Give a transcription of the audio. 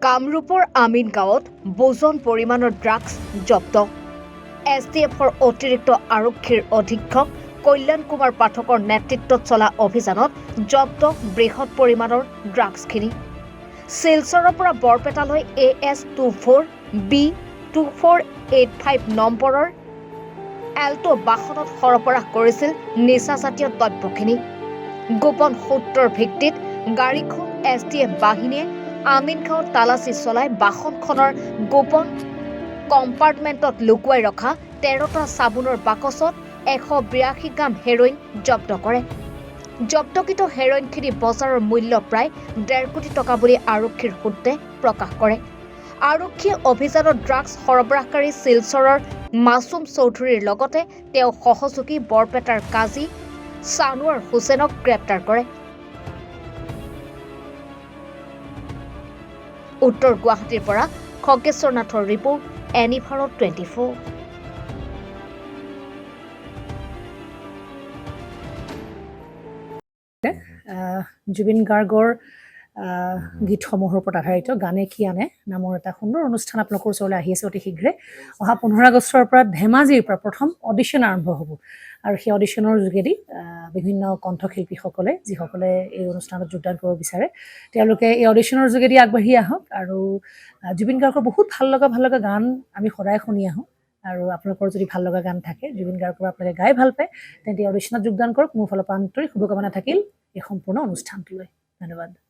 কামৰূপৰ আমিন গাঁৱত বোজন পৰিমাণৰ ড্ৰাগছ জব্দ। SDFৰ অতিৰিক্ত আৰক্ষীৰ অধীক্ষক কল্যাণ কুমাৰ পাঠকৰ নেতৃত্বত চলা অভিযানত জব্দ বৃহৎ পৰিমাণৰ ড্ৰাগছখিনি। শিলচৰৰ পৰা বৰপেটালৈ AS24B2485 নম্বৰৰ এল্টো বাহনত সৰবৰাহ কৰিছিল নিচাজাতীয় দ্ৰব্যখিনি। গোপন সূত্ৰৰ ভিত্তিত গাড়ীখন SDF বাহিনীয়ে আমিনগাঁৱত তালাচী চলাই বাহনখনৰ গোপন কম্পাৰ্টমেণ্টত লুকুৱাই ৰখা 13টা চাবোনৰ বাকচত 182 গ্ৰাম হেৰইন জব্দ কৰে। জব্দকৃত হেৰইনখিনি বজাৰৰ মূল্য প্ৰায় 1.5 কোটি টকা বুলি আৰক্ষীৰ সূত্ৰে প্ৰকাশ কৰে। আৰক্ষীয়ে অভিযানত ড্ৰাগছ সৰবৰাহকাৰী শিলচৰৰ মাছুম চৌধুৰীৰ লগতে তেওঁ সহযোগী বৰপেটাৰ কাজী ছানোৱাৰ হুছেইনক গ্ৰেপ্তাৰ কৰে। উত্তৰ গুৱাহাটীৰ পৰা খগেশ্বৰ নাথৰ ৰিপৰ্ট, এনি ভাৰত 24। জুবিন গাৰ্গৰ গীতসমূহৰ ওপৰত আধাৰিত গানে কি আনে নামৰ এটা সুন্দৰ অনুষ্ঠান আপোনালোকৰ ওচৰলৈ আহি আছে অতি শীঘ্ৰে। অহা 15 আগষ্টৰ পৰা ধেমাজিৰ পৰা প্ৰথম অডিশ্যন আৰম্ভ হ'ব আৰু সেই অডিশ্যনৰ যোগেদি বিভিন্ন কণ্ঠশিল্পীসকলে যিসকলে এই অনুষ্ঠানত যোগদান কৰিব বিচাৰে তেওঁলোকে এই অডিশ্যনৰ যোগেদি আগবাঢ়ি আহক আৰু জুবিন গাৰ্গৰ বহুত ভাল লগা গান আমি সদায় শুনি আহোঁ আৰু আপোনালোকৰ যদি ভাল লগা গান থাকে জুবিন গাৰ্গৰ আপোনালোকে গাই ভাল পায় তেন্তে অডিশ্যনত যোগদান কৰক। মোৰ ফালৰ পৰা আন্তৰিক শুভকামনা থাকিল এই সম্পূৰ্ণ অনুষ্ঠানটোলৈ। ধন্যবাদ।